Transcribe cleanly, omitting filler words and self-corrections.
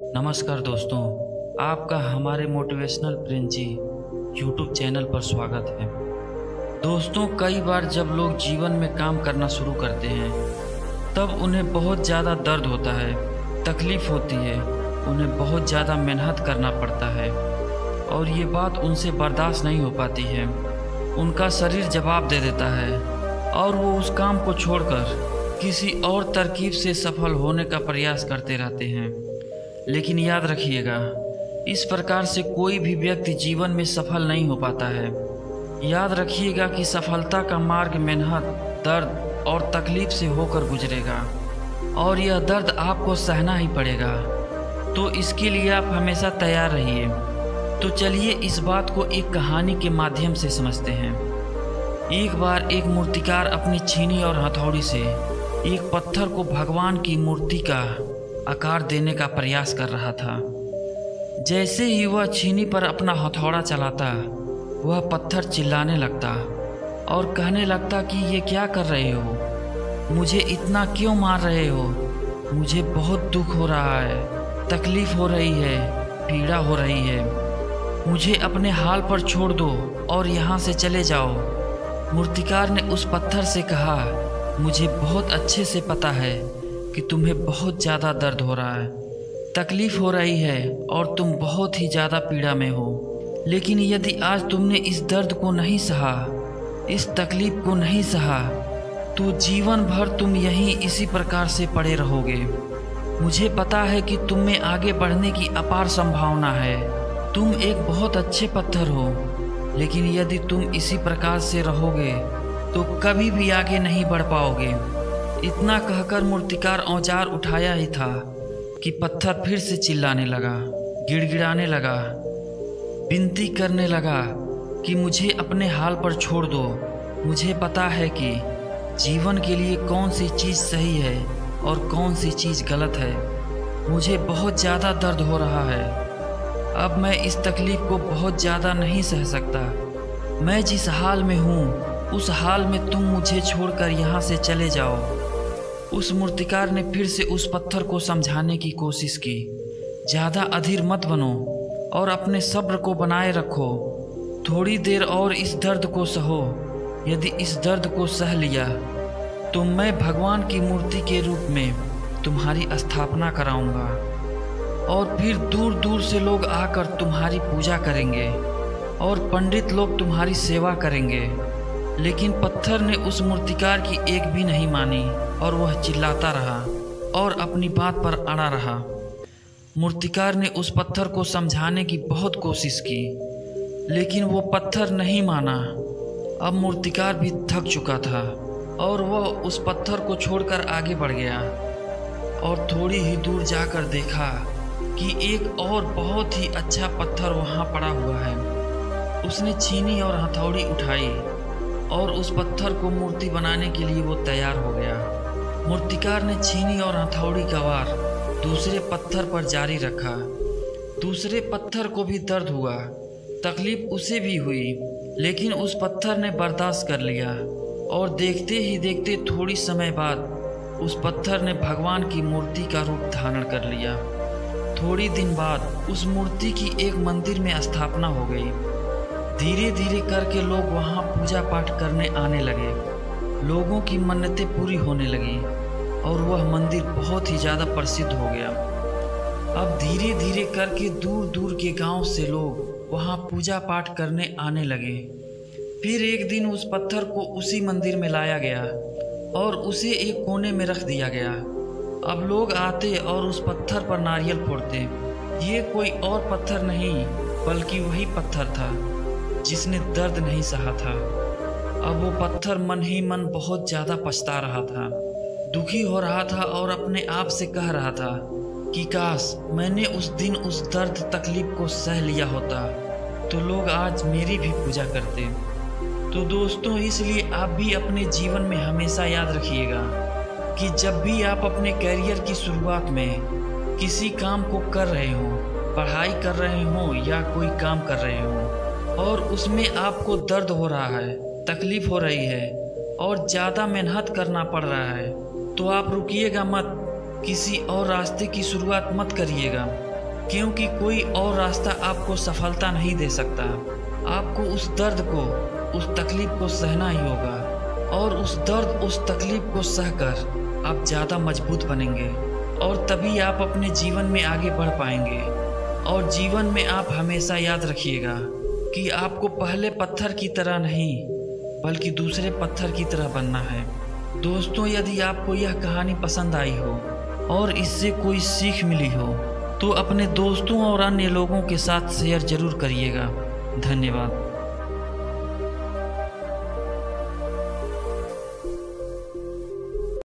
नमस्कार दोस्तों, आपका हमारे मोटिवेशनल प्रिंस जी यूट्यूब चैनल पर स्वागत है। दोस्तों, कई बार जब लोग जीवन में काम करना शुरू करते हैं तब उन्हें बहुत ज़्यादा दर्द होता है, तकलीफ़ होती है, उन्हें बहुत ज़्यादा मेहनत करना पड़ता है और ये बात उनसे बर्दाश्त नहीं हो पाती है। उनका शरीर जवाब दे देता है और वो उस काम को छोड़कर किसी और तरकीब से सफल होने का प्रयास करते रहते हैं। लेकिन याद रखिएगा, इस प्रकार से कोई भी व्यक्ति जीवन में सफल नहीं हो पाता है। याद रखिएगा कि सफलता का मार्ग मेहनत, दर्द और तकलीफ से होकर गुजरेगा और यह दर्द आपको सहना ही पड़ेगा। तो इसके लिए आप हमेशा तैयार रहिए। तो चलिए इस बात को एक कहानी के माध्यम से समझते हैं। एक बार एक मूर्तिकार अपनी छीनी और हथौड़ी से एक पत्थर को भगवान की मूर्ति का आकार देने का प्रयास कर रहा था। जैसे ही वह छीनी पर अपना हथौड़ा चलाता, वह पत्थर चिल्लाने लगता और कहने लगता कि ये क्या कर रहे हो, मुझे इतना क्यों मार रहे हो, मुझे बहुत दुख हो रहा है, तकलीफ हो रही है, पीड़ा हो रही है, मुझे अपने हाल पर छोड़ दो और यहाँ से चले जाओ। मूर्तिकार ने उस पत्थर से कहा, मुझे बहुत अच्छे से पता है कि तुम्हें बहुत ज़्यादा दर्द हो रहा है, तकलीफ़ हो रही है और तुम बहुत ही ज़्यादा पीड़ा में हो। लेकिन यदि आज तुमने इस दर्द को नहीं सहा, इस तकलीफ़ को नहीं सहा, तो जीवन भर तुम यहीं इसी प्रकार से पड़े रहोगे। मुझे पता है कि तुम में आगे बढ़ने की अपार संभावना है। तुम एक बहुत अच्छे पत्थर हो, लेकिन यदि तुम इसी प्रकार से रहोगे तो कभी भी आगे नहीं बढ़ पाओगे। इतना कहकर मूर्तिकार औजार उठाया ही था कि पत्थर फिर से चिल्लाने लगा, गिड़गिड़ाने लगा, विनती करने लगा कि मुझे अपने हाल पर छोड़ दो। मुझे पता है कि जीवन के लिए कौन सी चीज़ सही है और कौन सी चीज़ गलत है। मुझे बहुत ज़्यादा दर्द हो रहा है। अब मैं इस तकलीफ़ को बहुत ज़्यादा नहीं सह सकता। मैं जिस हाल में हूँ उस हाल में तुम मुझे छोड़कर यहाँ से चले जाओ। उस मूर्तिकार ने फिर से उस पत्थर को समझाने की कोशिश की, ज़्यादा अधीर मत बनो और अपने सब्र को बनाए रखो। थोड़ी देर और इस दर्द को सहो। यदि इस दर्द को सह लिया तो मैं भगवान की मूर्ति के रूप में तुम्हारी स्थापना कराऊंगा और फिर दूर दूर से लोग आकर तुम्हारी पूजा करेंगे और पंडित लोग तुम्हारी सेवा करेंगे। लेकिन पत्थर ने उस मूर्तिकार की एक भी नहीं मानी और वह चिल्लाता रहा और अपनी बात पर अड़ा रहा। मूर्तिकार ने उस पत्थर को समझाने की बहुत कोशिश की, लेकिन वो पत्थर नहीं माना। अब मूर्तिकार भी थक चुका था और वह उस पत्थर को छोड़कर आगे बढ़ गया और थोड़ी ही दूर जाकर देखा कि एक और बहुत ही अच्छा पत्थर वहाँ पड़ा हुआ है। उसने छीनी और हथौड़ी उठाई और उस पत्थर को मूर्ति बनाने के लिए वो तैयार हो गया। मूर्तिकार ने छीनी और हथौड़ी का वार दूसरे पत्थर पर जारी रखा। दूसरे पत्थर को भी दर्द हुआ, तकलीफ उसे भी हुई, लेकिन उस पत्थर ने बर्दाश्त कर लिया और देखते ही देखते थोड़ी समय बाद उस पत्थर ने भगवान की मूर्ति का रूप धारण कर लिया। थोड़ी दिन बाद उस मूर्ति की एक मंदिर में स्थापना हो गई। धीरे धीरे करके लोग वहाँ पूजा पाठ करने आने लगे। लोगों की मन्नतें पूरी होने लगी और वह मंदिर बहुत ही ज़्यादा प्रसिद्ध हो गया। अब धीरे धीरे करके दूर दूर के गांव से लोग वहाँ पूजा पाठ करने आने लगे। फिर एक दिन उस पत्थर को उसी मंदिर में लाया गया और उसे एक कोने में रख दिया गया। अब लोग आते और उस पत्थर पर नारियल फोड़ते। ये कोई और पत्थर नहीं बल्कि वही पत्थर था जिसने दर्द नहीं सहा था। अब वो पत्थर मन ही मन बहुत ज़्यादा पछता रहा था, दुखी हो रहा था और अपने आप से कह रहा था कि काश मैंने उस दिन उस दर्द तकलीफ को सह लिया होता तो लोग आज मेरी भी पूजा करते। तो दोस्तों, इसलिए आप भी अपने जीवन में हमेशा याद रखिएगा कि जब भी आप अपने करियर की शुरुआत में किसी काम को कर रहे हो, पढ़ाई कर रहे हो या कोई काम कर रहे हो और उसमें आपको दर्द हो रहा है, तकलीफ हो रही है और ज़्यादा मेहनत करना पड़ रहा है, तो आप रुकिएगा मत, किसी और रास्ते की शुरुआत मत करिएगा। क्योंकि कोई और रास्ता आपको सफलता नहीं दे सकता। आपको उस दर्द को, उस तकलीफ को सहना ही होगा, और उस दर्द, उस तकलीफ को सहकर आप ज़्यादा मजबूत बनेंगे, और तभी आप अपने जीवन में आगे बढ़ पाएंगे। और जीवन में आप हमेशा याद रखिएगा कि आपको पहले पत्थर की तरह नहीं बल्कि दूसरे पत्थर की तरह बनना है। दोस्तों, यदि आपको यह कहानी पसंद आई हो और इससे कोई सीख मिली हो तो अपने दोस्तों और अन्य लोगों के साथ शेयर जरूर करिएगा। धन्यवाद।